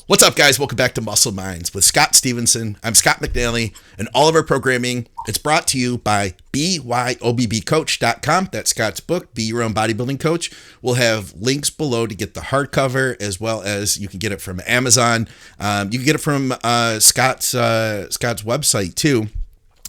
What's up, guys? Welcome back to Muscle Minds with Scott Stevenson. I'm Scott McNally, and all of our programming, it's brought to you by BYOBBcoach.com. That's Scott's book, Be Your Own Bodybuilding Coach. We'll have links below to get the hardcover, as well as you can get it from Amazon. You can get it from Scott's website, too.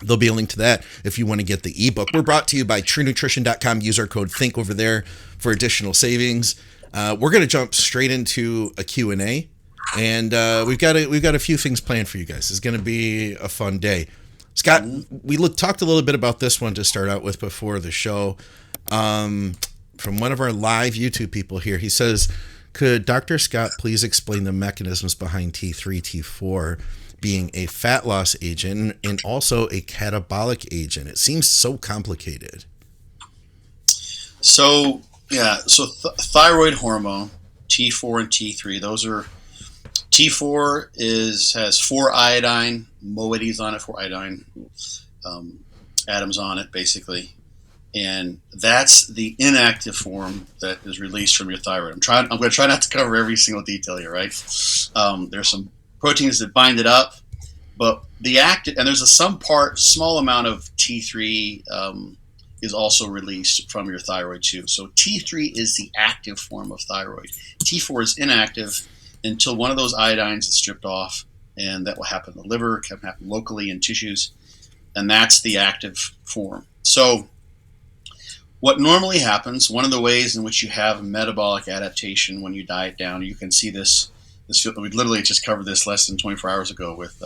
There'll be a link to that if you want to get the ebook. We're brought to you by TrueNutrition.com. Use our code THINK over there for additional savings. We're going to jump straight into a Q&A. And we've got a few things planned for you guys. It's going to be a fun day. Scott, we talked a little bit about this one to start out with before the show. From one of our live YouTube people here, he says, could Dr. Scott please explain the mechanisms behind T3, T4 being a fat loss agent and also a catabolic agent? It seems so complicated. So thyroid hormone, T4 and T3, those are T4 has 4 iodine moieties on it, 4 iodine atoms on it, basically, and that's the inactive form that is released from your thyroid. I'm going to try not to cover every single detail here, right? There's some proteins that bind it up, but the active, and there's a small amount of T3 is also released from your thyroid too. So T3 is the active form of thyroid. T4 is inactive until one of those iodines is stripped off, and that will happen in the liver, can happen locally in tissues, and that's the active form. So what normally happens, one of the ways in which you have metabolic adaptation when you diet down, you can see this we literally just covered this less than 24 hours ago with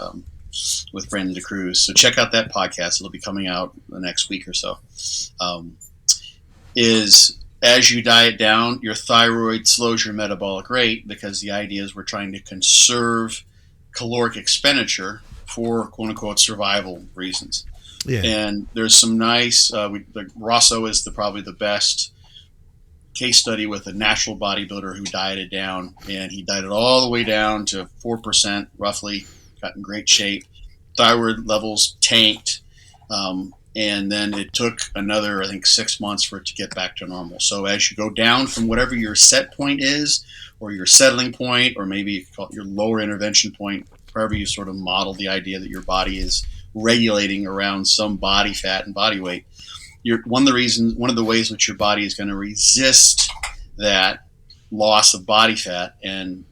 Brandon DeCruz. So check out that podcast. It'll be coming out the next week or so. As you diet down, your thyroid slows your metabolic rate, because the idea is we're trying to conserve caloric expenditure for quote-unquote survival reasons. Yeah. And there's some nice, Rosso is probably the best case study with a natural bodybuilder who dieted down, and he dieted all the way down to 4% roughly, got in great shape. Thyroid levels tanked. And then it took another, I think, 6 months for it to get back to normal. So as you go down from whatever your set point is, or your settling point, or maybe you call it your lower intervention point, wherever you sort of model the idea that your body is regulating around some body fat and body weight, one of the ways in which your body is going to resist that loss of body fat and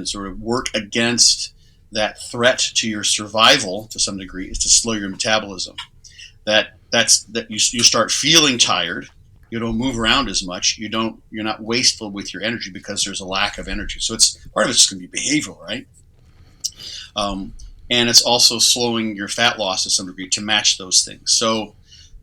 sort of work against that threat to your survival to some degree is to slow your metabolism. That you start feeling tired. You don't move around as much. You're not wasteful with your energy because there's a lack of energy. So part of it's just going to be behavioral, right? And it's also slowing your fat loss to some degree to match those things. So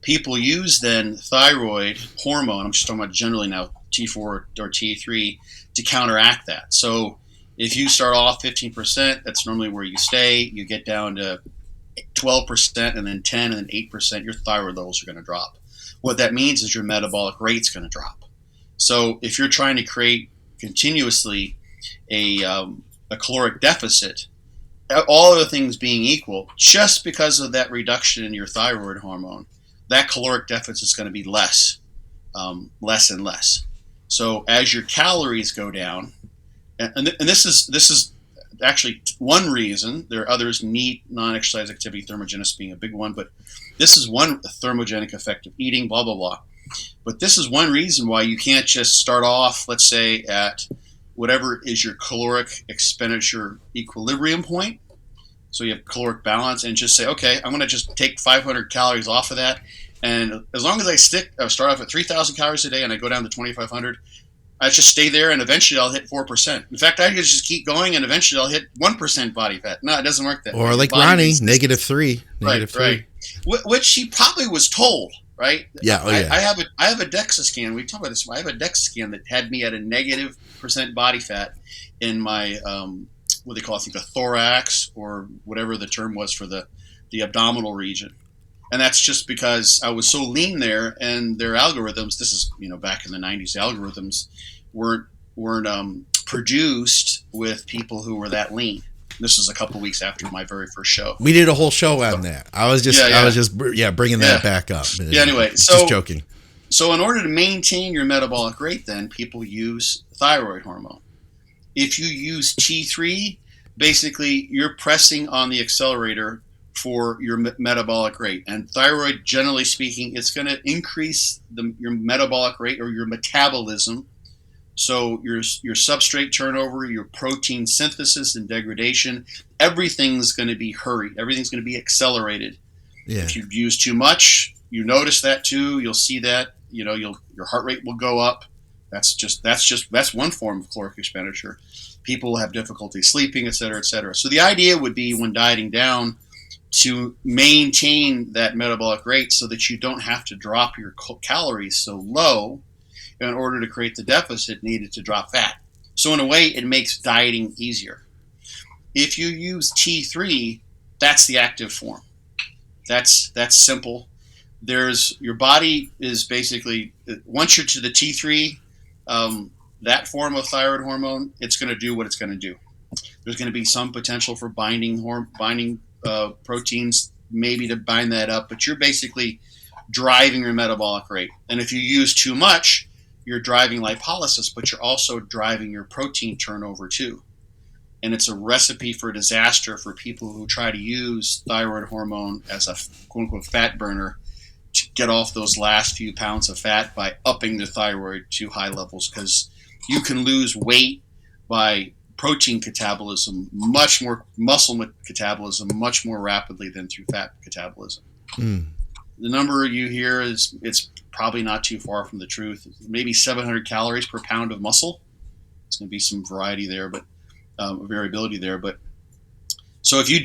people use then thyroid hormone, I'm just talking about generally now, T4 or T3, to counteract that. So if you start off 15%, that's normally where you stay. You get down to 12% and then 10 and then 8%, your thyroid levels are going to drop. What that means is your metabolic rate's going to drop. So if you're trying to create continuously a caloric deficit, all other things being equal, just because of that reduction in your thyroid hormone, that caloric deficit is going to be less and less. So as your calories go down, and this is actually one reason. There are others, NEAT, non-exercise activity thermogenesis being a big one, but this is one thermogenic effect of eating, blah, blah, blah. But this is one reason why you can't just start off, let's say, at whatever is your caloric expenditure equilibrium point. So you have caloric balance, and just say, okay, I'm going to just take 500 calories off of that. And as long as I start off at 3,000 calories a day and I go down to 2,500, I just stay there, and eventually I'll hit 4%. In fact, I could just keep going, and eventually I'll hit 1% body fat. No, it doesn't work that way. Or like Ronnie, -3. Right. Which he probably was told, right? Yeah. I have a DEXA scan. We talked about this. I have a DEXA scan that had me at a -% body fat in my what they call, I think, the thorax, or whatever the term was for the abdominal region. And that's just because I was so lean there, and their algorithms, this is, back in the 90s, the algorithms weren't produced with people who were that lean. This was a couple of weeks after my very first show. We did a whole show on that. I was just bringing that back up. Yeah. Anyway, just joking. So in order to maintain your metabolic rate, then people use thyroid hormone. If you use T3, basically you're pressing on the accelerator for your metabolic rate. And thyroid, generally speaking, it's going to increase your metabolic rate or your metabolism. So your substrate turnover, your protein synthesis and degradation, everything's going to be hurried. Everything's going to be accelerated. Yeah. If you've used too much, you notice that too. You'll see that. Your heart rate will go up. That's one form of caloric expenditure. People have difficulty sleeping, et cetera, et cetera. So the idea would be when dieting down to maintain that metabolic rate so that you don't have to drop your calories so low in order to create the deficit needed to drop fat. So in a way, it makes dieting easier. If you use T3, that's the active form. That's simple. Your body is basically, once you're to the T3, that form of thyroid hormone, it's going to do what it's going to do. There's going to be some potential for binding proteins, maybe to bind that up, but you're basically driving your metabolic rate. And if you use too much, you're driving lipolysis, but you're also driving your protein turnover too. And it's a recipe for disaster for people who try to use thyroid hormone as a quote-unquote fat burner to get off those last few pounds of fat by upping the thyroid to high levels, because you can lose weight by protein catabolism, much more muscle catabolism, much more rapidly than through fat catabolism. The number you hear it's probably not too far from the truth. Maybe 700 calories per pound of muscle. It's going to be some variety there, but variability there. But so if you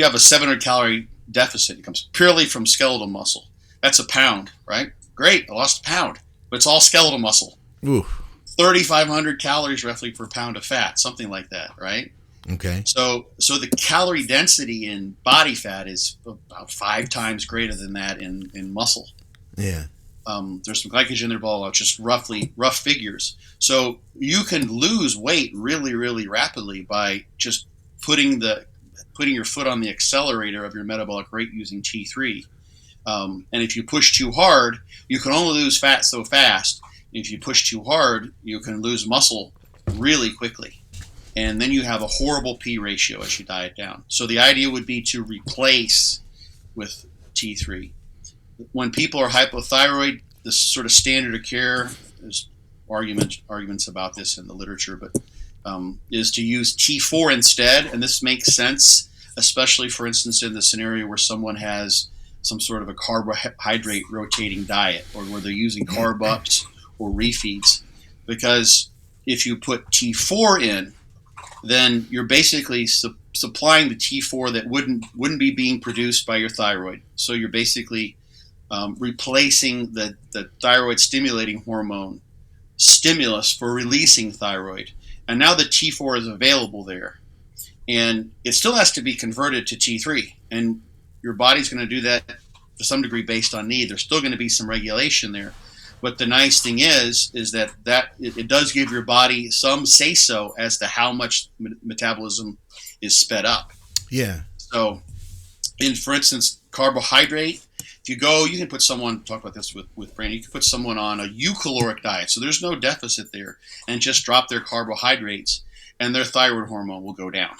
have a 700 calorie deficit, it comes purely from skeletal muscle. That's a pound, right? Great, I lost a pound, but it's all skeletal muscle. Ooh. 3,500 calories roughly per pound of fat, something like that, right? Okay. So the calorie density in body fat is about 5 times greater than that in muscle. Yeah. There's some glycogen in there, blah, blah, just rough figures. So you can lose weight really, really rapidly by just putting your foot on the accelerator of your metabolic rate using T3. And if you push too hard, you can only lose fat so fast. If you push too hard, you can lose muscle really quickly. And then you have a horrible P ratio as you diet down. So the idea would be to replace with T3. When people are hypothyroid, the sort of standard of care, there's arguments about this in the literature, but is to use T4 instead. And this makes sense, especially, for instance, in the scenario where someone has some sort of a carbohydrate rotating diet, or where they're using carb ups or refeeds. Because if you put T4 in, then you're basically supplying the T4 that wouldn't be being produced by your thyroid. So you're basically replacing the thyroid stimulating hormone stimulus for releasing thyroid. And now the T4 is available there. And it still has to be converted to T3. And your body's going to do that to some degree based on need. There's still going to be some regulation there. But the nice thing is that it does give your body some say-so as to how much metabolism is sped up. Yeah. So, for instance, carbohydrate, if you can put someone, talk about this with Brandon, you can put someone on a eucaloric diet, so there's no deficit there, and just drop their carbohydrates, and their thyroid hormone will go down.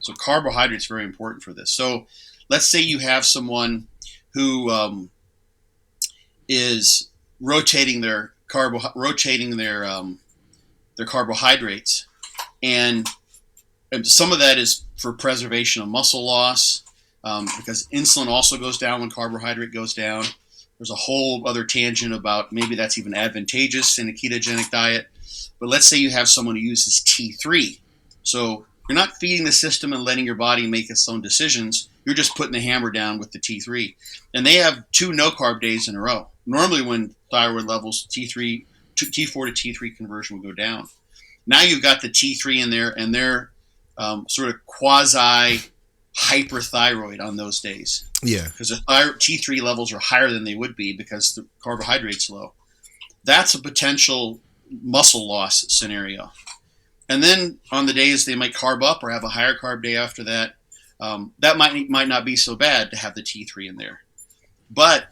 So carbohydrates are very important for this. So let's say you have someone who is rotating their carbohydrates, and some of that is for preservation of muscle loss, because insulin also goes down when carbohydrate goes down. There's a whole other tangent about maybe that's even advantageous in a ketogenic diet. But let's say you have someone who uses T3. So you're not feeding the system and letting your body make its own decisions. You're just putting the hammer down with the T3. And they have 2 no-carb days in a row. Normally when thyroid levels, T4 to T3 conversion will go down. Now you've got the T3 in there, and they're sort of quasi-hyperthyroid on those days. Yeah. Because the T3 levels are higher than they would be because the carbohydrate's low. That's a potential muscle loss scenario. And then on the days they might carb up or have a higher carb day after that, that might not be so bad to have the T3 in there. But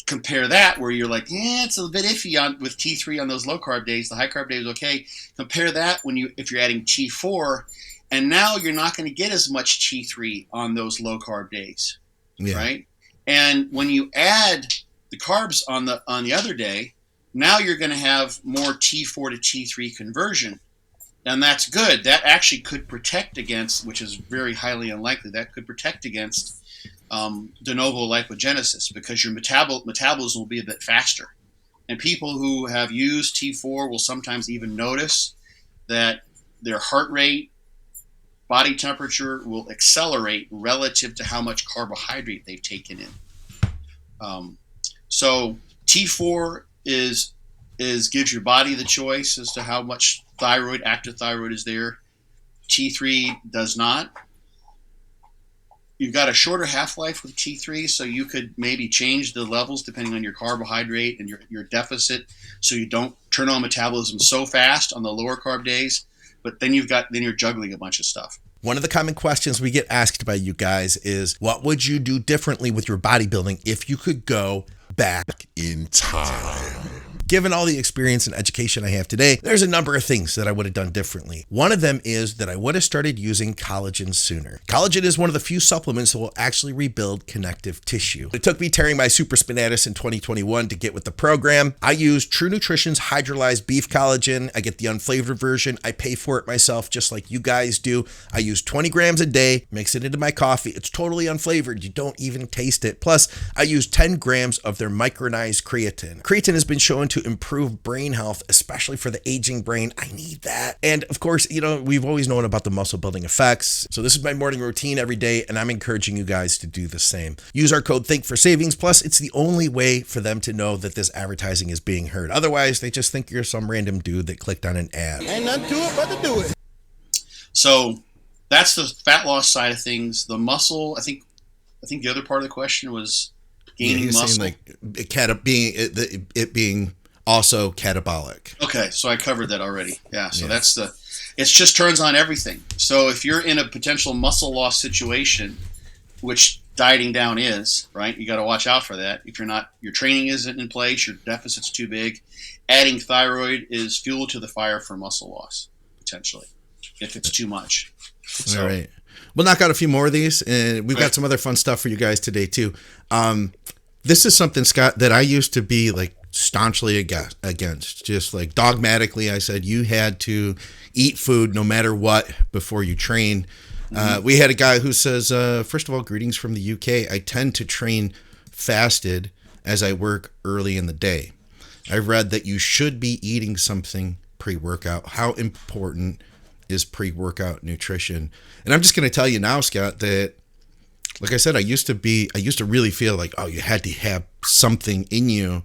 compare that where you're like, it's a bit iffy with T3 on those low carb days. The high carb day is okay. Compare that if you're adding T4 And now you're not going to get as much T3 on those low carb days, right? And when you add the carbs on the other day, now you're going to have more T4 to T3 conversion. And that's good. That actually could protect against, which is very highly unlikely, that could protect against de novo lipogenesis, because your metabolism will be a bit faster. And people who have used T4 will sometimes even notice that their heart rate, body temperature will accelerate relative to how much carbohydrate they've taken in. So T4 gives your body the choice as to how much thyroid, active thyroid, is there. T3 does not. You've got a shorter half-life with T3, so you could maybe change the levels depending on your carbohydrate and your deficit, so you don't turn on metabolism so fast on the lower carb days. But then you're juggling a bunch of stuff. One of the common questions we get asked by you guys is, what would you do differently with your bodybuilding if you could go back in time? Given all the experience and education I have today, there's a number of things that I would have done differently. One of them is that I would have started using collagen sooner. Collagen is one of the few supplements that will actually rebuild connective tissue. It took me tearing my supraspinatus in 2021 to get with the program. I use True Nutrition's hydrolyzed beef collagen. I get the unflavored version. I pay for it myself, just like you guys do. I use 20 grams a day, mix it into my coffee. It's totally unflavored. You don't even taste it. Plus, I use 10 grams of their micronized creatine. Creatine has been shown to improve brain health, especially for the aging brain. I need that. And of course, we've always known about the muscle building effects. So this is my morning routine every day, and I'm encouraging you guys to do the same. Use our code THINK for savings. Plus, it's the only way for them to know that this advertising is being heard. Otherwise, they just think you're some random dude that clicked on an ad. Ain't nothing to it but to do it. So that's the fat loss side of things. The muscle, I think the other part of the question was gaining muscle. Saying it being also catabolic. Okay, so I covered that already. Yeah, so it just turns on everything. So if you're in a potential muscle loss situation, which dieting down is, right? You got to watch out for that. If your training isn't in place, your deficit's too big, adding thyroid is fuel to the fire for muscle loss, potentially, if it's too much. So, all right. We'll knock out a few more of these, and we've got some other fun stuff for you guys today too. This is something, Scott, that I used to be like staunchly against. Just like dogmatically, I said you had to eat food no matter what before you train. We had a guy who says, first of all, greetings from the UK. I tend to train fasted as I work early in the day. I've read that you should be eating something pre-workout. How important is pre-workout nutrition? And I'm just going to tell you now, Scott, that like I said, I used to really feel like, oh, you had to have something in you.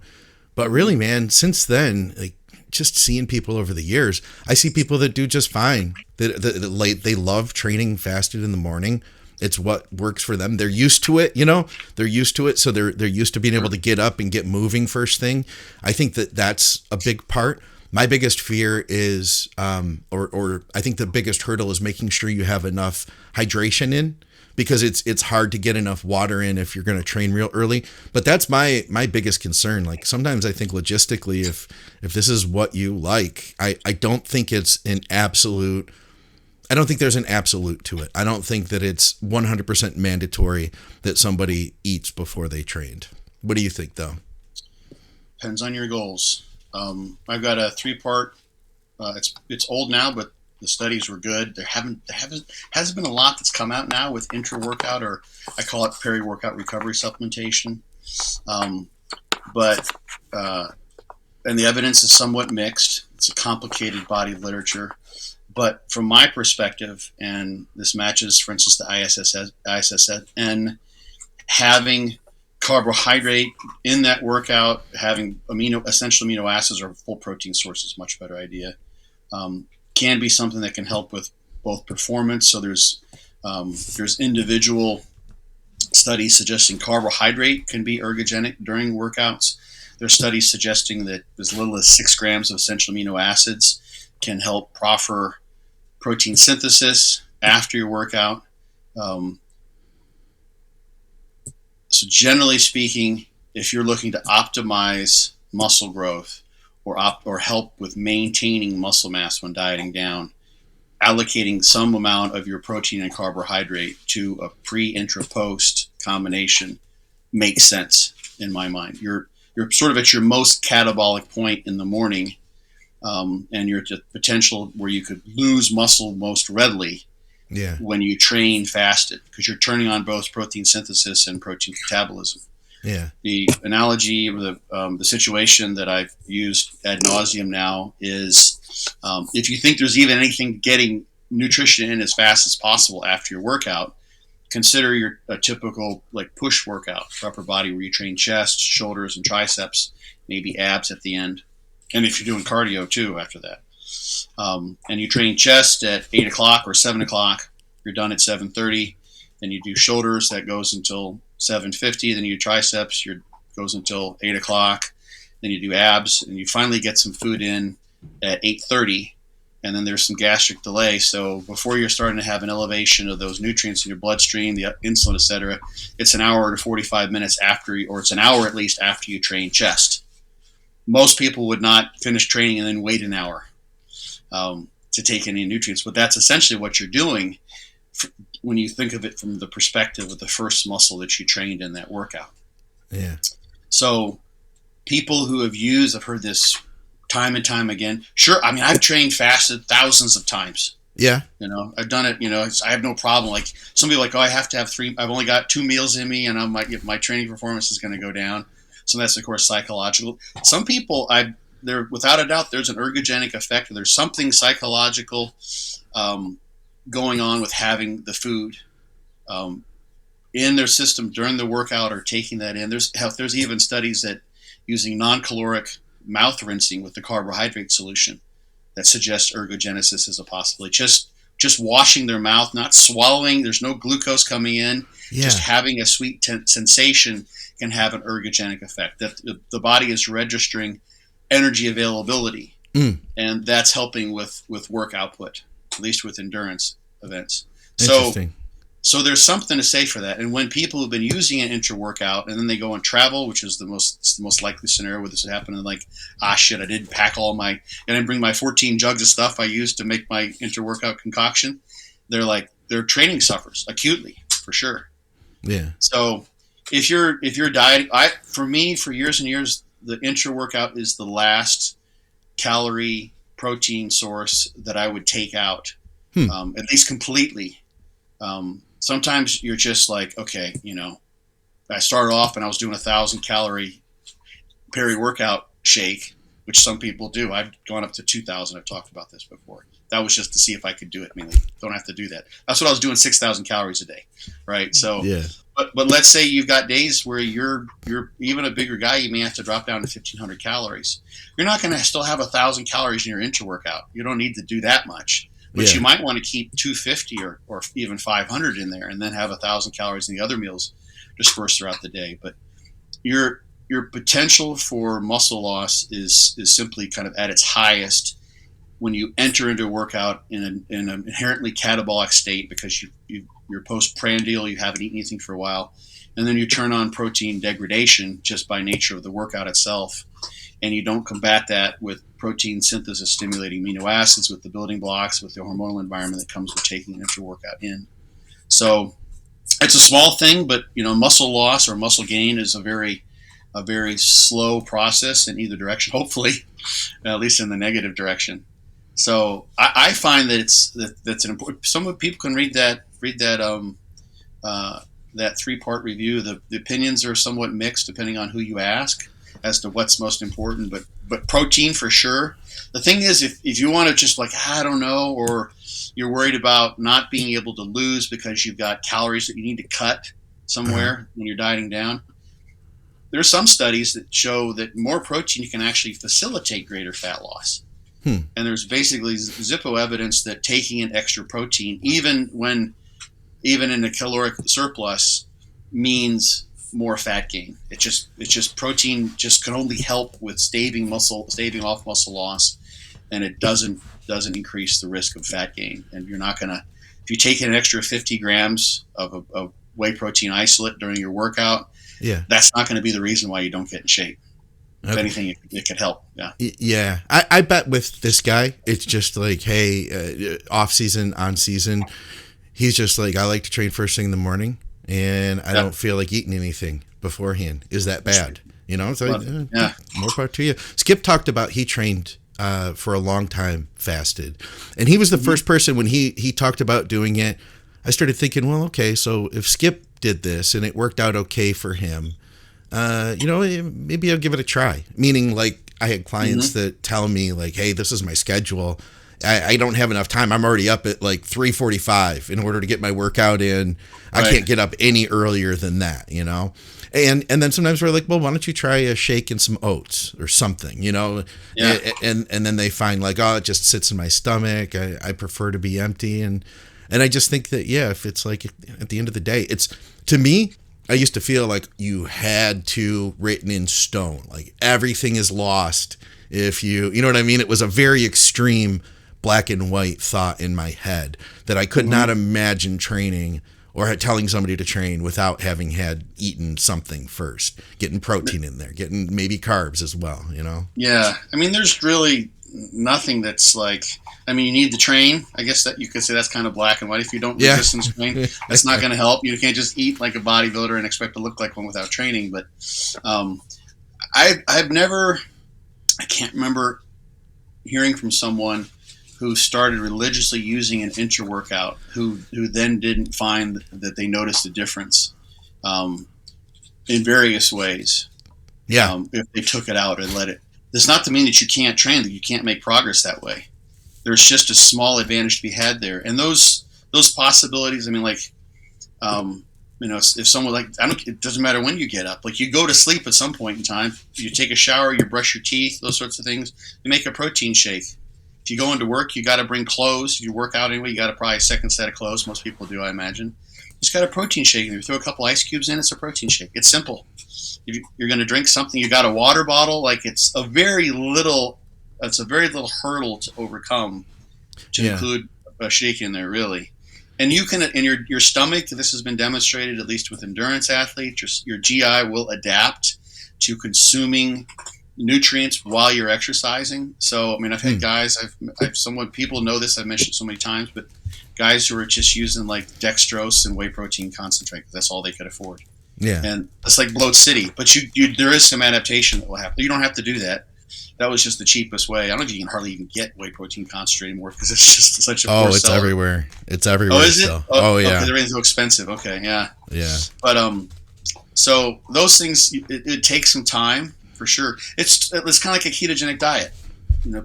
But really, man, since then, like just seeing people over the years, I see people that do just fine. They love training fasted in the morning. It's what works for them. They're used to it, They're used to it, so they're used to being able to get up and get moving first thing. I think that's a big part. My biggest fear is, or I think the biggest hurdle is making sure you have enough hydration in, because it's hard to get enough water in if you're going to train real early. But that's my biggest concern. Like sometimes I think logistically, if this is what you like, I don't think it's an absolute. I don't think there's an absolute to it. I don't think that it's 100% mandatory that somebody eats before they trained. What do you think, though? Depends on your goals. I've got a 3-part. It's old now, but the studies were good. There hasn't been a lot that's come out now with intra-workout, or I call it peri-workout recovery supplementation. And the evidence is somewhat mixed. It's a complicated body of literature. But from my perspective, and this matches, for instance, the ISSN, having carbohydrate in that workout, having essential amino acids or full protein sources, much better idea. Can be something that can help with both performance. So there's individual studies suggesting carbohydrate can be ergogenic during workouts. There's studies suggesting that as little as 6 grams of essential amino acids can help proffer protein synthesis after your workout. So generally speaking, if you're looking to optimize muscle growth or help with maintaining muscle mass when dieting down, allocating some amount of your protein and carbohydrate to a pre-intra-post combination makes sense in my mind. You're sort of at your most catabolic point in the morning, and you're at the potential where you could lose muscle most readily Yeah. when you train fasted, because you're turning on both protein synthesis and protein metabolism. Yeah. The analogy or the situation that I've used ad nauseum now is, if you think there's even anything getting nutrition in as fast as possible after your workout, consider a typical like push workout for upper body, where you train chest, shoulders, and triceps, maybe abs at the end, and if you're doing cardio too after that. And you train chest at 8 o'clock or 7 o'clock, you're done at 7:30. Then you do shoulders, that goes until 7:50. Then you do triceps, goes until 8 o'clock. Then you do abs, and you finally get some food in at 8:30. And then there's some gastric delay. So before you're starting to have an elevation of those nutrients in your bloodstream, the insulin, et cetera, it's an hour to 45 minutes after, or it's an hour at least after you train chest. Most people would not finish training and then wait an hour to take any nutrients, but that's essentially what you're doing when you think of it from the perspective of the first muscle that you trained in that workout. Yeah. So people who have used, I've heard this time and time again. Sure, I mean, I've trained fasted thousands of times. Yeah. I've done it. I have no problem. Like some people, like, oh, I have to have 3. I've only got 2 meals in me, and my training performance is going to go down. So that's, of course, psychological. Some people, there without a doubt, there's an ergogenic effect. There's something psychological going on with having the food in their system during the workout or taking that in. There's even studies that using non-caloric mouth rinsing with the carbohydrate solution that suggests ergogenesis as a possibility. Just washing their mouth, not swallowing. There's no glucose coming in. Yeah. Just having a sweet sensation can have an ergogenic effect. That the body is registering energy availability, and that's helping with work output, at least with endurance events. Interesting. So there's something to say for that. And when people have been using it intra-workout and then they go and travel, which is the most likely scenario where this would happen, and like, shit, I didn't pack I didn't bring my 14 jugs of stuff I used to make my intra-workout concoction. Their training suffers acutely, for sure. Yeah. So if you're dieting, for years and years, the intra-workout is the last calorie protein source that I would take out, at least completely. Sometimes you're just like, okay, I started off and I was doing 1,000 calorie peri-workout shake, which some people do. I've gone up to 2,000. I've talked about this before. That was just to see if I could do it. Mainly, don't have to do that. That's what I was doing, 6,000 calories a day, right? So, yeah. But let's say you've got days where you're even a bigger guy. You may have to drop down to 1,500 calories. You're not going to still have 1,000 calories in your intra-workout. You don't need to do that much. But you might want to keep 250 or even 500 in there, and then have 1,000 calories in the other meals dispersed throughout the day. But your potential for muscle loss is simply kind of at its highest when you enter into a workout in an inherently catabolic state, because you're postprandial, you haven't eaten anything for a while, and then you turn on protein degradation just by nature of the workout itself, and you don't combat that with protein synthesis stimulating amino acids, with the building blocks, with the hormonal environment that comes with taking an intra-workout in. So it's a small thing, but muscle loss or muscle gain is a very slow process in either direction, hopefully, at least in the negative direction. So I find that that's an important. Some people can read that 3-part review. The opinions are somewhat mixed depending on who you ask as to what's most important, but protein for sure. The thing is, if you want to just like, I don't know, or you're worried about not being able to lose because you've got calories that you need to cut somewhere when you're dieting down, there's some studies that show that more protein can actually facilitate greater fat loss. And there's basically Zippo evidence that taking in extra protein, even in a caloric surplus, means more fat gain. It's just protein just can only help with staving off muscle loss, and it doesn't increase the risk of fat gain. And you're not gonna, if you take in an extra 50 grams of whey protein isolate during your workout, that's not going to be the reason why you don't get in shape. if anything, it could help. Yeah. Yeah. I bet with this guy, it's just like, hey, off season, on season, he's just like, I like to train first thing in the morning, and I don't feel like eating anything beforehand. Is that bad? You know, so more power to you. Skip talked about he trained for a long time, fasted, and he was the first person when he talked about doing it. I started thinking, well, okay, so if Skip did this and it worked out okay for him, maybe I'll give it a try. Meaning, like, I had clients that tell me, like, hey, this is my schedule. I don't have enough time. I'm already up at like 3:45 in order to get my workout in. I can't get up any earlier than that, you know? And then sometimes we're like, well, why don't you try a shake and some oats or something, you know? Yeah. And then they find like, oh, it just sits in my stomach. I prefer to be empty. And I just think that, if it's like at the end of the day, it's, to me, I used to feel like you had to written in stone, like everything is lost if you know what I mean? It was a very extreme black and white thought in my head that I could not imagine training or telling somebody to train without having had eaten something first, getting protein in there, getting maybe carbs as well, you know? Yeah. I mean, there's really nothing that's like, I mean, you need to train. I guess that you could say that's kind of black and white. If you don't resistance train, that's not going to help. You can't just eat like a bodybuilder and expect to look like one without training. But I've never, I can't remember hearing from someone who started religiously using an intra-workout who then didn't find that they noticed a difference in various ways. If they took it out and let it. That's not to mean that you can't train, that you can't make progress that way. There's just a small advantage to be had there. And those possibilities, I mean, like, if someone like, it doesn't matter when you get up. Like, you go to sleep at some point in time, you take a shower, you brush your teeth, those sorts of things. You make a protein shake. If you go into work, you got to bring clothes. If you work out anyway, you got to probably a second set of clothes. Most people do, I imagine. Just got a protein shake. If you throw a couple ice cubes in, it's a protein shake. It's simple. If you're going to drink something, you got a water bottle. Like, it's a very little hurdle to overcome to include a shake in there, really. And you can, in your stomach, this has been demonstrated at least with endurance athletes, your GI will adapt to consuming nutrients while you're exercising. So, I mean, I've had guys, people know this, I've mentioned so many times, but guys who are just using like dextrose and whey protein concentrate, that's all they could afford. Yeah. And it's like bloat city, but there is some adaptation that will happen. You don't have to do that. That was just the cheapest way. I don't know if you can hardly even get whey protein concentrate anymore because it's just such a poor it's seller. everywhere. It's everywhere. Oh, is it? So. Oh, yeah. Okay, everything's so expensive. Okay, yeah. Yeah. But so those things, it takes some time for sure. It's kind of like a ketogenic diet. You know,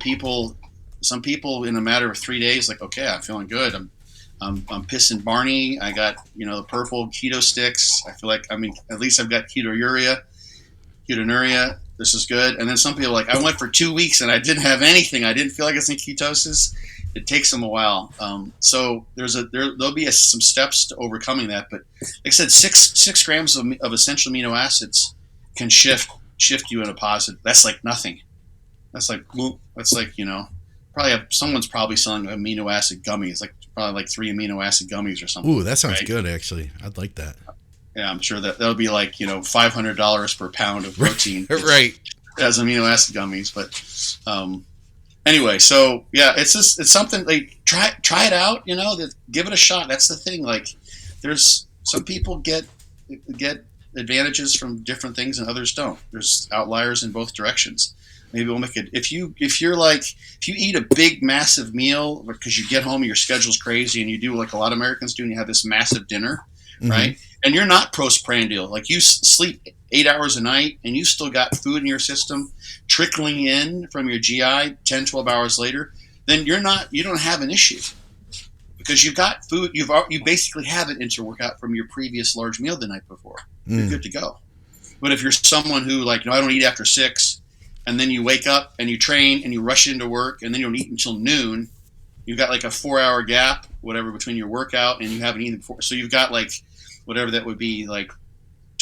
some people in a matter of 3 days, like, okay, I'm feeling good. I'm pissing Barney. I got, the purple keto sticks. I feel like, at least I've got ketonuria. This is good. And then some people are like, I went for 2 weeks and I didn't have anything. I didn't feel like it's in ketosis. It takes them a while. So there'll be some steps to overcoming that. But like I said, six grams of essential amino acids can shift you in a positive. That's like nothing. That's like someone's probably selling amino acid gummies, like probably like 3 amino acid gummies or something. Ooh, that sounds good, actually. I'd like that. Yeah, I'm sure that'll be like, $500 per pound of protein. Right. As amino acid gummies. But anyway, so yeah, it's something like try it out, give it a shot. That's the thing. Like, there's some people get advantages from different things and others don't. There's outliers in both directions. Maybe we'll make it. If you eat a big, massive meal because you get home and your schedule's crazy and you do like a lot of Americans do and you have this massive dinner, right? And you're not postprandial. Like, you sleep 8 hours a night and you still got food in your system trickling in from your GI 10, 12 hours later, then you don't have an issue because you've got food. You basically have an inter-workout from your previous large meal the night before. You're good to go. But if you're someone who I don't eat after 6, and then you wake up and you train and you rush into work and then you don't eat until noon, you've got like a 4-hour gap, whatever, between your workout and you haven't eaten before. So you've got like whatever that would be, like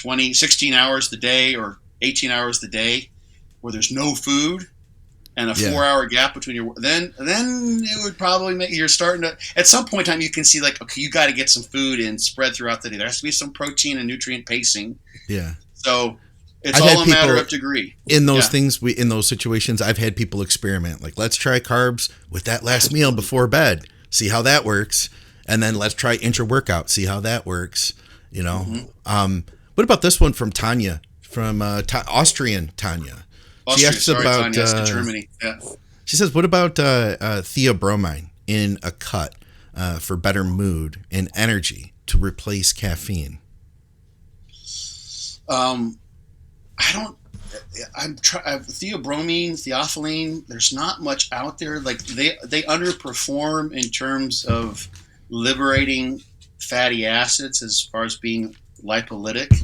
16 hours the day or 18 hours the day where there's no food and a 4-hour gap between your, then it would probably make, you're starting to, at some point in time, you can see like, okay, you got to get some food in spread throughout the day. There has to be some protein and nutrient pacing. Yeah. So It's I've all had a matter people of degree. in those things. In those situations, I've had people experiment. Like, let's try carbs with that last meal before bed. See how that works. And then let's try intra-workout. See how that works. You know. What about this one from Tanya, from Austrian Tanya? She asks about Tanya, that's Germany. Yeah. She says, what about theobromine in a cut for better mood and energy to replace caffeine? Theobromine, theophylline. There's not much out there. Like they underperform in terms of liberating fatty acids as far as being lipolytic.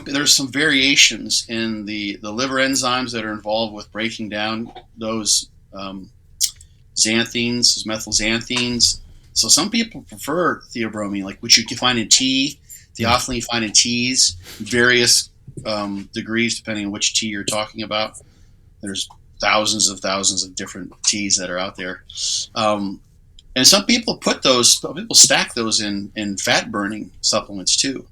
There's some variations in the liver enzymes that are involved with breaking down those xanthines, those methylxanthines. So some people prefer theobromine, like which you can find in tea. Theophylline you find in teas, various degrees depending on which tea you're talking about. There's thousands of different teas that are out there. And some people stack those in fat burning supplements too.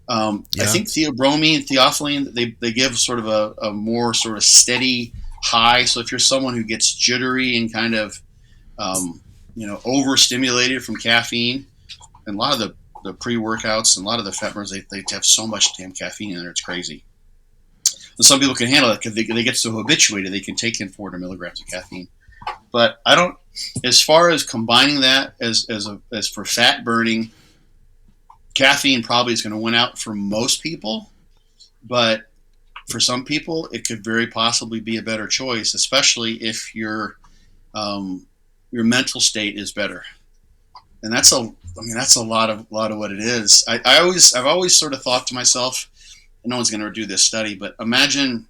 I think theobromine, theophylline, they give sort of a more sort of steady high. So if you're someone who gets jittery and kind of overstimulated from caffeine, and a lot of the pre-workouts and a lot of the fat burners, they have so much damn caffeine in there, it's crazy. And some people can handle it because they get so habituated they can take in 400 milligrams of caffeine. But I don't, as far as combining that as for fat burning, caffeine probably is going to win out for most people, but for some people it could very possibly be a better choice, especially if your mental state is better. And that's a lot of what it is. I've always sort of thought to myself, and no one's going to do this study, but imagine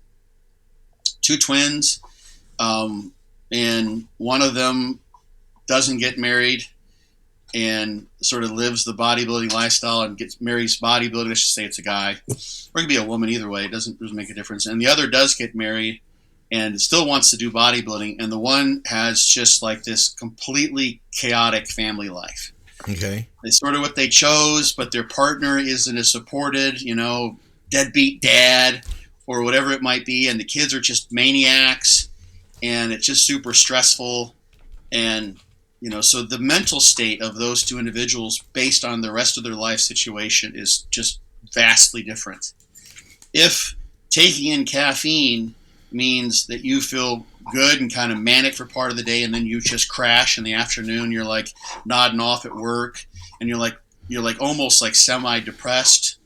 two twins, and one of them doesn't get married and sort of lives the bodybuilding lifestyle and marries bodybuilding. I should say it's a guy, or it could be a woman. Either way, it doesn't make a difference. And the other does get married and still wants to do bodybuilding, and the one has just like this completely chaotic family life. Okay. It's sort of what they chose, but their partner isn't as supported, deadbeat dad or whatever it might be, and the kids are just maniacs, and it's just super stressful. And, so the mental state of those two individuals based on the rest of their life situation is just vastly different. If taking in caffeine means that you feel good and kind of manic for part of the day, and then you just crash in the afternoon, you're like nodding off at work, and you're like almost like semi-depressed,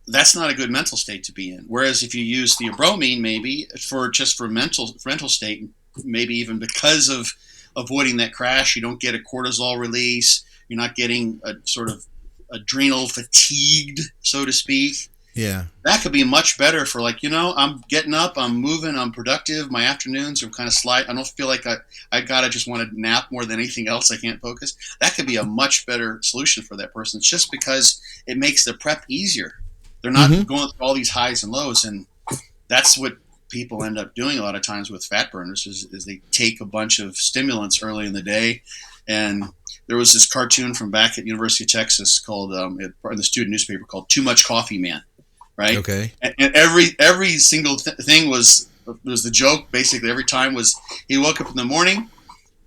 that's not a good mental state to be in. Whereas if you use theobromine, maybe for mental state, maybe even because of avoiding that crash, you don't get a cortisol release, you're not getting a sort of adrenal fatigued, so to speak. Yeah. That could be much better for I'm getting up, I'm moving, I'm productive. My afternoons are kind of slight. I don't feel like I gotta just want to nap more than anything else. I can't focus. That could be a much better solution for that person. It's just because it makes the prep easier. They're not going through all these highs and lows, and that's what people end up doing a lot of times with fat burners is they take a bunch of stimulants early in the day. And there was this cartoon from back at University of Texas called in the student newspaper called "Too Much Coffee Man." Right. Okay. And every single thing was the joke. Basically, every time was he woke up in the morning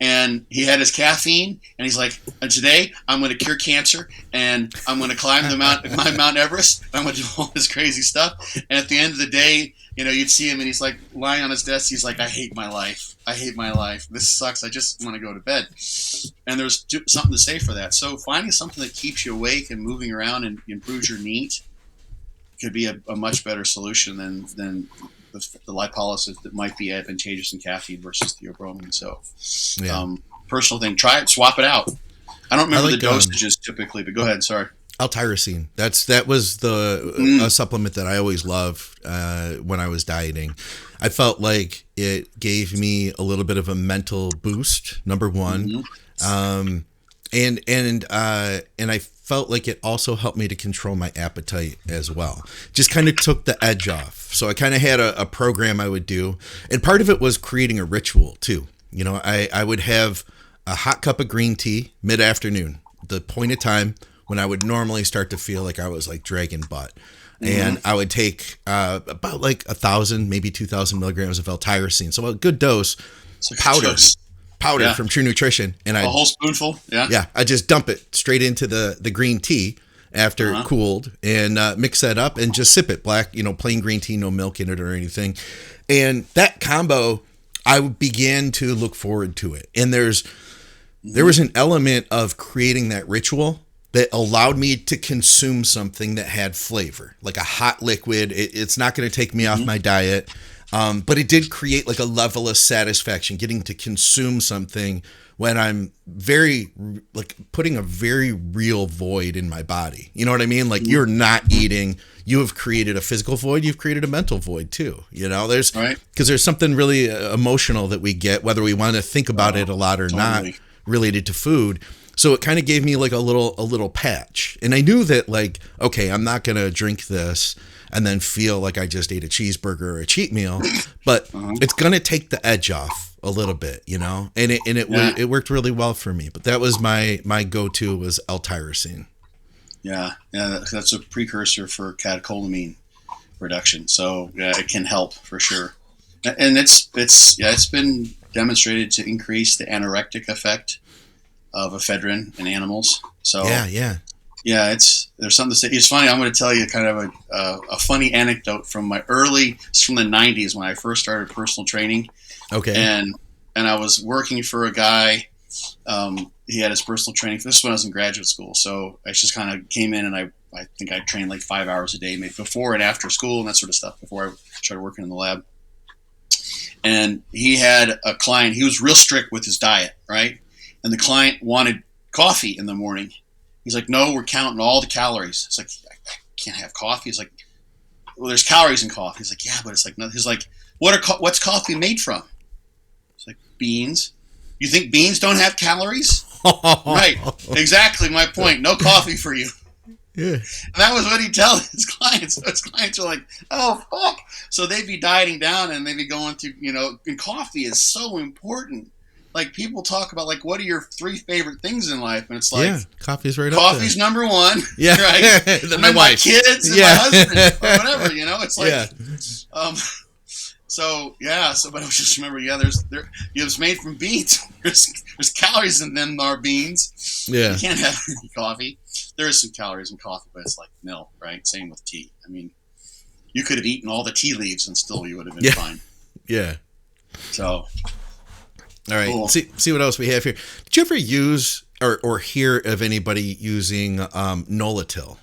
and he had his caffeine and he's like, "Today I'm going to cure cancer and I'm going to climb Mount Everest. And I'm going to do all this crazy stuff." And at the end of the day, you'd see him and he's like lying on his desk. He's like, "I hate my life. I hate my life. This sucks. I just want to go to bed." And there's something to say for that. So finding something that keeps you awake and moving around and improves your NEAT could be a much better solution than the lipolysis that might be advantageous in caffeine versus theobromine. So, personal thing, try it, swap it out. I don't remember the dosages typically, but go ahead. Sorry. Al Tyrosine. That was a supplement that I always loved when I was dieting. I felt like it gave me a little bit of a mental boost. Number one, and I felt like it also helped me to control my appetite as well. Just kind of took the edge off. So I kind of had a program I would do, and part of it was creating a ritual too. I would have a hot cup of green tea mid-afternoon, the point of time, when I would normally start to feel like I was like dragging butt. And I would take about like 1,000, maybe 2,000 milligrams of Al Tyrosine. So a good dose, powder from True Nutrition. And a whole spoonful. Yeah. I just dump it straight into the green tea after it cooled and mix that up and just sip it. Black, plain green tea, no milk in it or anything. And that combo, I began to look forward to it. And there was an element of creating that ritual that allowed me to consume something that had flavor, like a hot liquid. It's not going to take me off my diet, but it did create like a level of satisfaction getting to consume something when I'm putting a very real void in my body. You know what I mean? Like you're not eating, you have created a physical void, you've created a mental void too. Because there's something really emotional that we get, whether we want to think about it a lot or not, related to food. So it kind of gave me like a little patch. And I knew that like, okay, I'm not going to drink this and then feel like I just ate a cheeseburger or a cheat meal, but it's going to take the edge off a little bit, and it worked really well for me. But that was my go-to was Al Tyrosine. Yeah. That's a precursor for catecholamine reduction. So it can help for sure. And it's been demonstrated to increase the anorectic effect of ephedrine in animals. So there's something to say. It's funny. I'm going to tell you kind of a funny anecdote from it's from the 90s when I first started personal training. Okay. And I was working for a guy. He had his personal training. This is when I was in graduate school. So I just kind of came in and I think I trained like 5 hours a day, maybe before and after school and that sort of stuff before I started working in the lab. And he had a client. He was real strict with his diet, right? And the client wanted coffee in the morning. He's like, no, we're counting all the calories. It's like, I can't have coffee. He's like, well, there's calories in coffee. He's like, yeah, but it's like, no. He's like, what's coffee made from? It's like, beans. You think beans don't have calories? Right. Exactly my point. No coffee for you. Yeah. And that was what he'd tell his clients. So his clients were like, oh, fuck. So they'd be dieting down and they'd be going through, and coffee is so important. Like people talk about like, what are your 3 favorite things in life? And it's like, coffee's right up there. Coffee's number 1. Yeah. Right. Then and my then wife. my kids and my husband or whatever, it's like, but I just remember, it's made from beans. There's calories in them, our beans. Yeah. You can't have any coffee. There is some calories in coffee, but it's like nil, right? Same with tea. I mean, you could have eaten all the tea leaves and still you would have been fine. Yeah. So. All right. Cool. See what else we have here. Did you ever use or hear of anybody using Nolatil?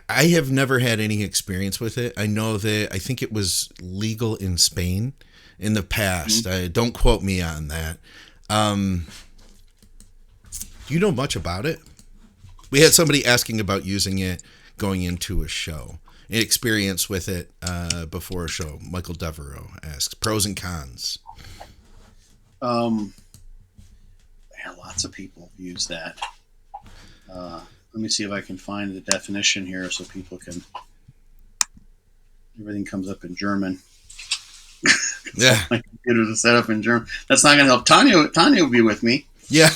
I have never had any experience with it. I know that I think it was legal in Spain in the past. Don't quote me on that. Do you know much about it? We had somebody asking about using it going into a show. An experience with it before a show. Michael Devereaux asks pros and cons. Lots of people use that. Let me see if I can find the definition here so people can. Everything comes up in German. Yeah, my computer's set up in German. That's not going to help. Tanya will be with me. Yeah.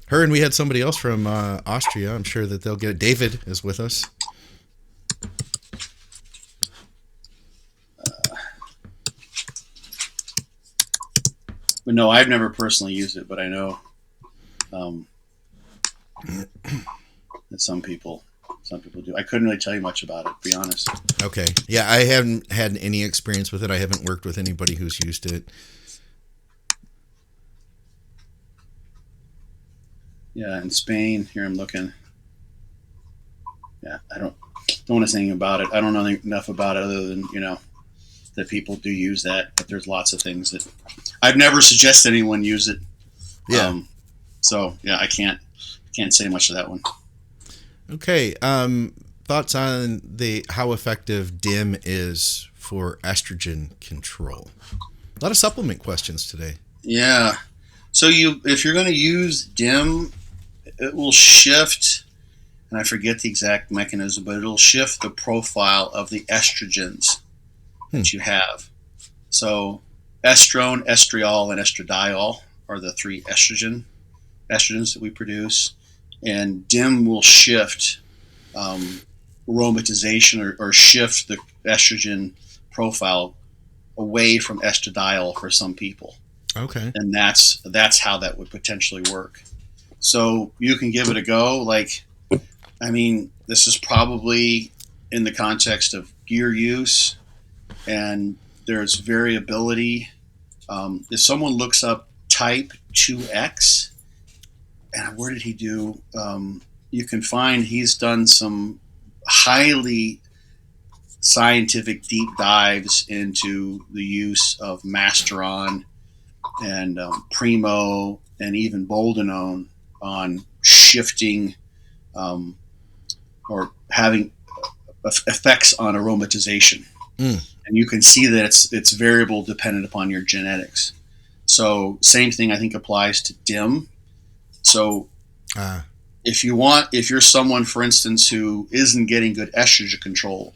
Her and we had somebody else from Austria. I'm sure that they'll get it. David is with us. But no, I've never personally used it, but I know that some people do. I couldn't really tell you much about it, to be honest. Okay. Yeah, I haven't had any experience with it. I haven't worked with anybody who's used it. Yeah, in Spain, here I'm looking. Yeah, I don't want to say anything about it. I don't know enough about it other than, that people do use that, but there's lots of things that I've never suggested anyone use it. Yeah. I can't say much of that one. Okay. Thoughts on how effective DIM is for estrogen control? A lot of supplement questions today. Yeah. So if you're going to use DIM, it will shift, and I forget the exact mechanism, but it'll shift the profile of the estrogens that you have. So estrone, estriol, and estradiol are the three estrogens that we produce, and DIM will shift aromatization or shift the estrogen profile away from estradiol for some people. Okay. And that's how that would potentially work. So you can give it a go. Like, I mean, this is probably in the context of gear use, and there's variability. If someone looks up type 2X, and where did he do? You can find he's done some highly scientific deep dives into the use of Masteron and Primo and even Boldenone on shifting or having effects on aromatization. And you can see that it's variable dependent upon your genetics. So same thing I think applies to DIM. So if you're someone, for instance, who isn't getting good estrogen control,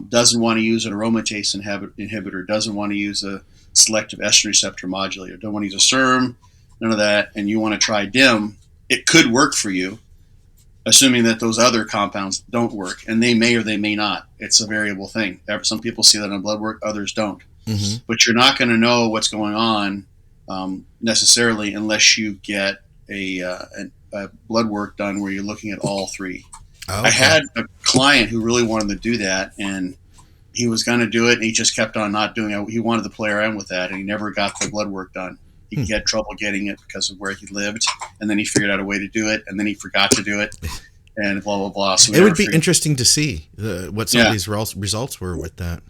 doesn't want to use an aromatase inhibitor, doesn't want to use a selective estrogen receptor modulator, don't want to use a SERM, none of that, and you want to try DIM, it could work for you, assuming that those other compounds don't work, and they may or they may not. It's a variable thing. Some people see that on blood work, others don't. Mm-hmm. But you're not going to know what's going on necessarily unless you get a blood work done where you're looking at all three. Okay. I had a client who really wanted to do that, and he was going to do it, and he just kept on not doing it. He wanted to play around with that, and he never got the blood work done. He had trouble getting it because of where he lived, and then he figured out a way to do it, and then he forgot to do it, and blah, blah, blah. So it would be interesting to see what some of these results were with that.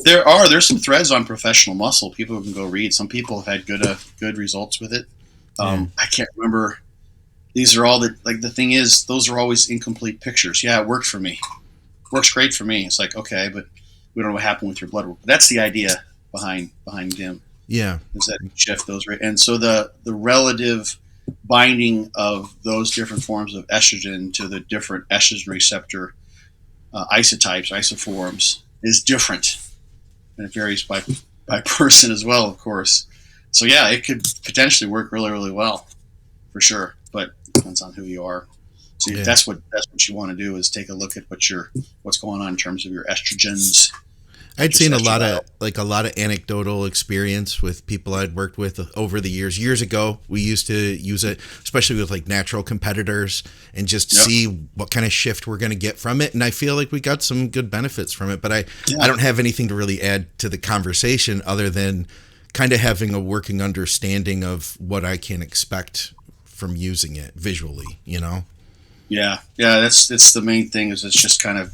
There's some threads on Professional Muscle. People can go read. Some people have had good results with it. I can't remember. These are all the thing is, those are always incomplete pictures. Yeah, it worked for me. Works great for me. It's like, okay, but we don't know what happened with your blood work. That's the idea behind DIM. Yeah. Is that you shift those, and so the relative binding of those different forms of estrogen to the different estrogen receptor isotypes, isoforms, is different, and it varies by person as well, of course. So yeah, it could potentially work really, really well, for sure. But it depends on who you are. So that's what you want to do, is take a look at what's going on in terms of your estrogens. I'd seen a lot of anecdotal experience with people I'd worked with over the years. Years ago, we used to use it, especially with like natural competitors, and just see what kind of shift we're going to get from it. And I feel like we got some good benefits from it, but I don't have anything to really add to the conversation other than kind of having a working understanding of what I can expect from using it visually, you know? Yeah. That's the main thing, is it's just kind of,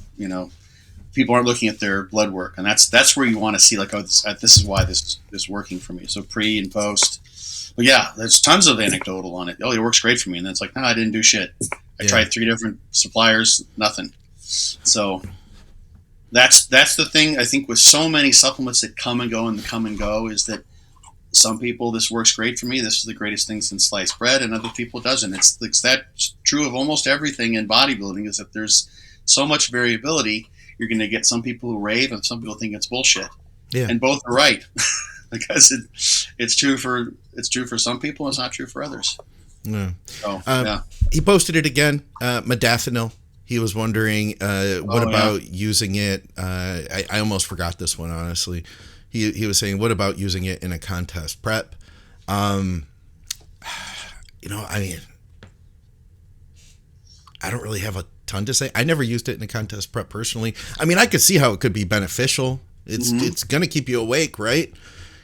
people aren't looking at their blood work, and that's where you want to see, like, oh, this is why this is working for me. So pre and post. But yeah, there's tons of anecdotal on it. Oh, it works great for me. And then it's like, no, I didn't do shit. I tried 3 different suppliers, nothing. So that's the thing, I think, with so many supplements that come and go, is that some people, this works great for me, this is the greatest thing since sliced bread, and other people doesn't. It's that's true of almost everything in bodybuilding, is that there's so much variability. You're going to get some people who rave, and some people think it's bullshit. Yeah. And both are right, because it's true for some people, and it's not true for others. Yeah. So, he posted it again, Modafinil. He was wondering what about using it. I almost forgot this one, honestly. He was saying, what about using it in a contest prep? I mean, I don't really have a ton to say. I never used it in a contest prep personally. I mean, I could see how it could be beneficial. It's going to keep you awake, right?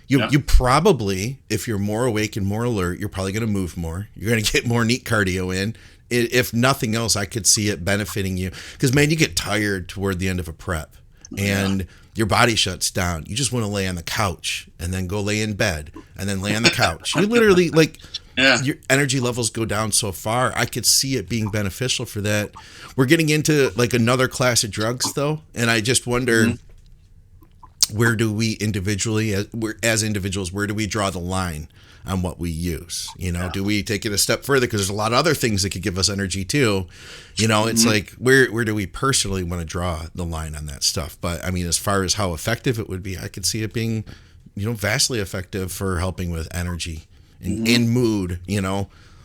You probably, if you're more awake and more alert, you're probably going to move more. You're going to get more neat cardio in. If nothing else, I could see it benefiting you, because, man, you get tired toward the end of a prep, and your body shuts down. You just want to lay on the couch and then go lay in bed and then lay on the couch. You literally, your energy levels go down so far. I could see it being beneficial for that. We're getting into like another class of drugs, though, and I just wonder, where do we individually, as individuals, where do we draw the line on what we use? Do we take it a step further? Because there's a lot of other things that could give us energy too. It's like, where do we personally want to draw the line on that stuff? But I mean, as far as how effective it would be, I could see it being, vastly effective for helping with energy and in mood,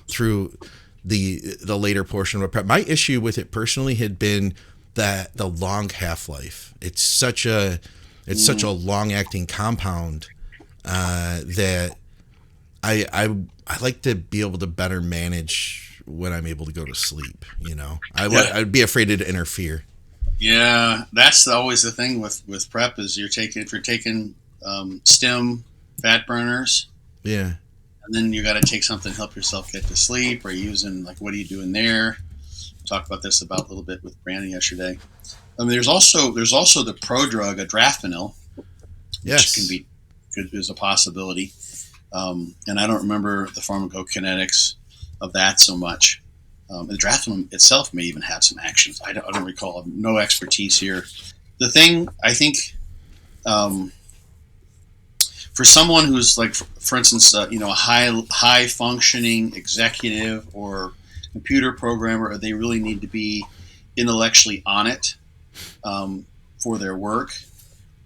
through the later portion of a prep. My issue with it personally had been that the long half-life. It's such a long acting compound that I like to be able to better manage when I'm able to go to sleep. I'd be afraid to interfere. Yeah, that's always the thing with prep is if you're taking stim fat burners. Yeah. And then you got to take something to help yourself get to sleep, or using, like, what are you doing there? Talked about this a little bit with Brandon yesterday. I mean, there's also the prodrug, Modafinil, which can be good as a possibility. And I don't remember the pharmacokinetics of that so much. The Modafinil itself may even have some actions. I don't recall. No expertise here. The thing, I think, for someone who's, like, for instance, a high functioning executive or computer programmer, or they really need to be intellectually on it for their work,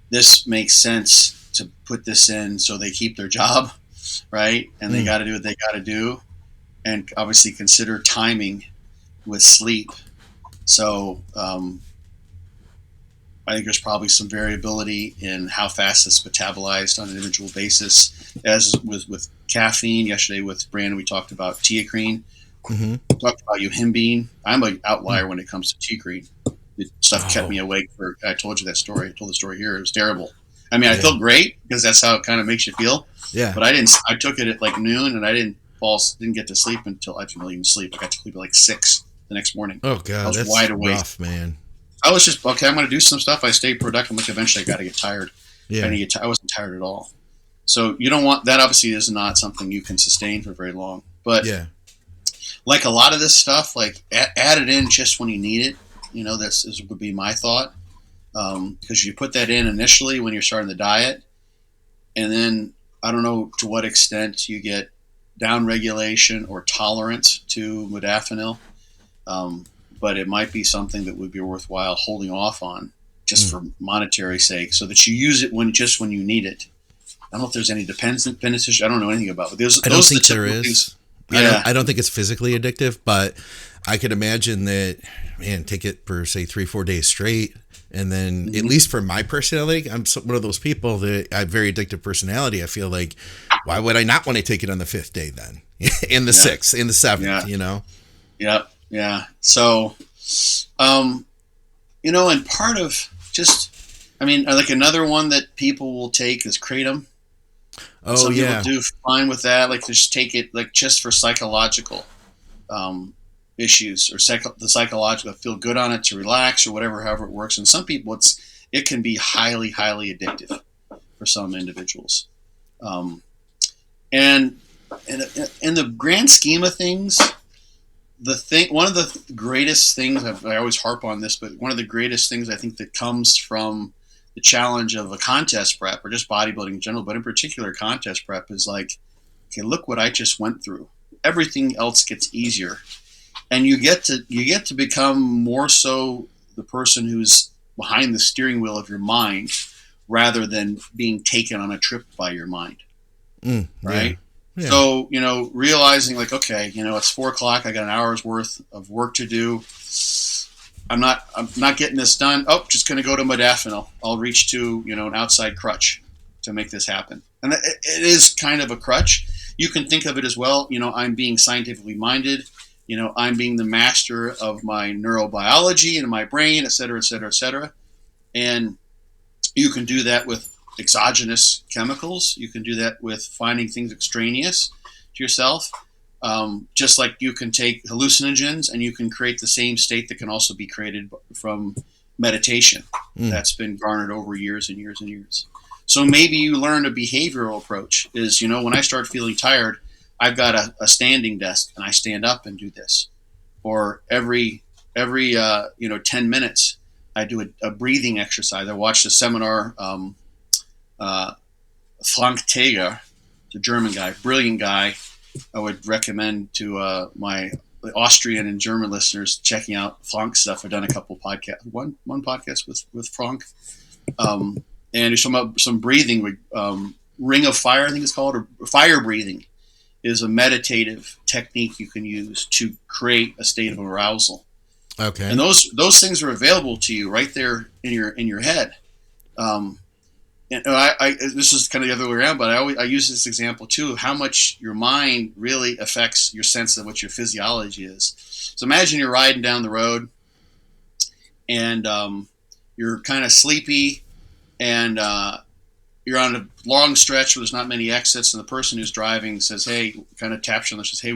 this makes sense to put this in so they keep their job, right? And they got to do what they got to do, and obviously consider timing with sleep. So I think there's probably some variability in how fast it's metabolized on an individual basis. As with caffeine, yesterday with Brandon, we talked about teacrine. Mm-hmm. We talked about euhimbine. I'm an outlier when it comes to teacrine. Stuff kept me awake I told you that story. I told the story here. It was terrible. I mean, I felt great because that's how it kind of makes you feel. Yeah. But I took it at like noon, and I didn't get to sleep until I didn't even sleep. I got to sleep at like 6 the next morning. Oh God, I was that's wide awake. Rough, man. I was just, okay, I'm going to do some stuff. I stayed productive. Like, eventually I got to get tired. Yeah. I wasn't tired at all. So you don't want that. Obviously is not something you can sustain for very long. But like a lot of this stuff, like add it in just when you need it. Would be my thought. Because you put that in initially when you're starting the diet, and then I don't know to what extent you get down regulation or tolerance to modafinil. But it might be something that would be worthwhile holding off on just for monetary sake, so that you use it when you need it. I don't know if there's any dependency. I don't know anything about it. I don't think there is. Yeah. I don't think it's physically addictive, but I could imagine that, man, take it for, say, 3-4 days straight. And then, at least for my personality, I'm one of those people that I have very addictive personality. I feel like, why would I not want to take it on the 5th day then? In the 6th, in the 7th, Yeah. So, and part of like another one that people will take is kratom. Some people do fine with that. Like, just take it, like, just for psychological issues, or the psychological, feel good on it, to relax, or whatever, however it works. And some people, it can be highly, highly addictive for some individuals. And in the grand scheme of things, one of the greatest things, I always harp on this, but one of the greatest things I think that comes from the challenge of a contest prep, or just bodybuilding in general, but in particular contest prep, is like, okay, look what I just went through. Everything else gets easier, and you get to become more so the person who's behind the steering wheel of your mind, rather than being taken on a trip by your mind. Right? Yeah. So, realizing, like, okay, it's 4:00. I got an hour's worth of work to do. I'm not getting this done. Oh, just going to go to modafinil. I'll reach to, an outside crutch to make this happen. And it is kind of a crutch. You can think of it as, well, I'm being scientifically minded. I'm being the master of my neurobiology and my brain, et cetera, et cetera, et cetera. And you can do that with exogenous chemicals. You can do that with finding things extraneous to yourself. Just like you can take hallucinogens and you can create the same state that can also be created from meditation. That's been garnered over years and years and years. So maybe you learn a behavioral approach is, when I start feeling tired, I've got a standing desk and I stand up and do this. Or every 10 minutes, I do a breathing exercise. I watched a seminar, Frank Teger, the German guy, brilliant guy. I would recommend to my Austrian and German listeners checking out Frank's stuff. I've done a couple podcasts, one podcast with Frank, and he's talking about some breathing, Ring of Fire, I think it's called, or fire breathing, is a meditative technique you can use to create a state of arousal. Okay. And those things are available to you right there in your head. And I this is kind of the other way around, but I use this example too of how much your mind really affects your sense of what your physiology is. So imagine you're riding down the road, and you're kind of sleepy, and you're on a long stretch where there's not many exits, and the person who's driving says, "Hey," kind of taps you on the shoulder, says, "Hey,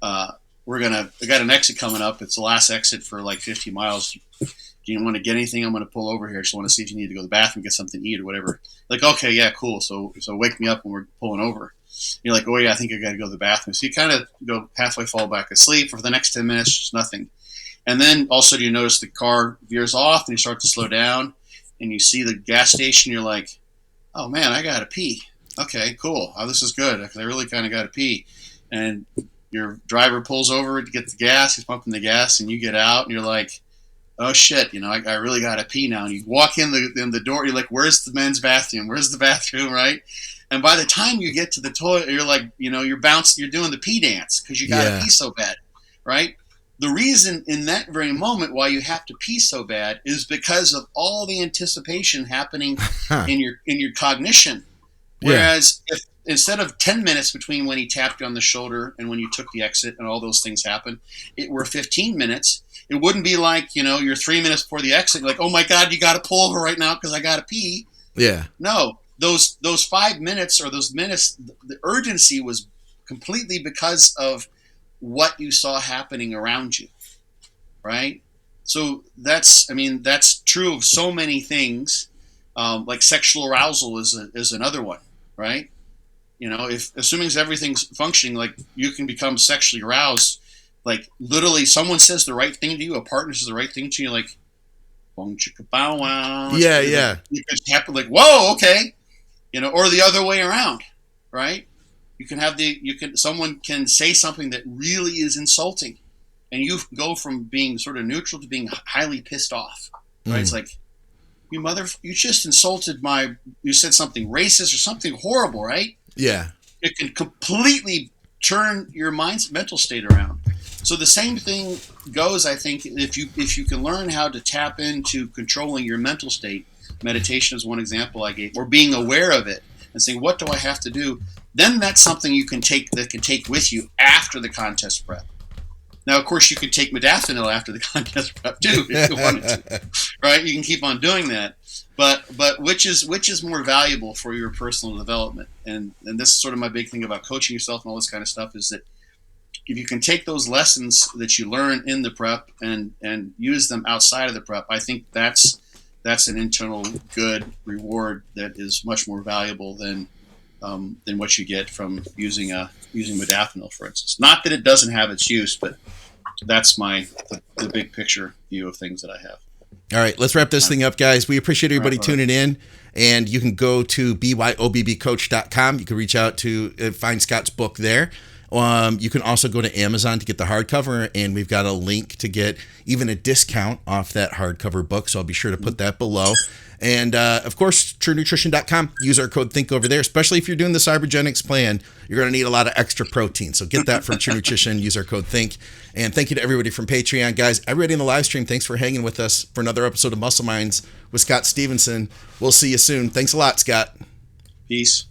I got an exit coming up. It's the last exit for like 50 miles. Do you want to get anything? I'm going to pull over here. I just want to see if you need to go to the bathroom, get something to eat or whatever." Like, okay, yeah, cool. So wake me up when we're pulling over. You're like, "Oh yeah, I think I got to go to the bathroom." So you kind of go halfway, fall back asleep. For the next 10 minutes, just nothing. And then all of a sudden you notice the car veers off and you start to slow down, and you see the gas station. You're like, "Oh man, I got to pee." Okay, cool. Oh, this is good because I really kind of got to pee. And your driver pulls over to get the gas. He's pumping the gas, and you get out, and you're like, "Oh shit, I really got to pee now." And you walk in the door. You're like, "Where's the men's bathroom? Where's the bathroom?" Right? And by the time you get to the toilet, you're like, you're bouncing. You're doing the pee dance because you got to pee so bad, right? The reason in that very moment why you have to pee so bad is because of all the anticipation happening in your cognition. Whereas if instead of 10 minutes between when he tapped you on the shoulder and when you took the exit and all those things happened, it were 15 minutes. It wouldn't be like, you're 3 minutes before the exit, like, "Oh my God, you got to pull over right now because I got to pee." Yeah. No, those 5 minutes or those minutes, the urgency was completely because of what you saw happening around you, right? So that's true of so many things. Like sexual arousal is another one, right? If assuming everything's functioning, like you can become sexually aroused, like literally someone says the right thing to you, a partner says the right thing to you, like, "Bong chicka bow wow." Yeah. You could happen like, "Whoa, okay," or the other way around, right? Someone can say something that really is insulting, and you go from being sort of neutral to being highly pissed off, right? It's like, you just insulted you said something racist or something horrible, right? Yeah. It can completely turn your mental state around. So the same thing goes, I think, if you can learn how to tap into controlling your mental state. Meditation is one example I gave, or being aware of it and saying, "What do I have to do?" Then that's something you can take with you after the contest prep. Now, of course, you could take Modafinil after the contest prep too, if you wanted to, right? You can keep on doing that, but which is more valuable for your personal development? And this is sort of my big thing about coaching yourself and all this kind of stuff, is that if you can take those lessons that you learn in the prep and use them outside of the prep, I think that's an internal good reward that is much more valuable than what you get from using Modafinil, for instance. Not that it doesn't have its use, but that's the big picture view of things that I have. All right, let's wrap this thing up, guys. We appreciate everybody tuning in, and you can go to byobbcoach.com. You can reach out to find Scott's book there. You can also go to Amazon to get the hardcover, and we've got a link to get even a discount off that hardcover book, so I'll be sure to put that below. And, of course, TrueNutrition.com. Use our code THINK over there, especially if you're doing the Cybergenics plan. You're going to need a lot of extra protein, so get that from True Nutrition. Use our code THINK. And thank you to everybody from Patreon. Guys, everybody in the live stream, thanks for hanging with us for another episode of Muscle Minds with Scott Stevenson. We'll see you soon. Thanks a lot, Scott. Peace.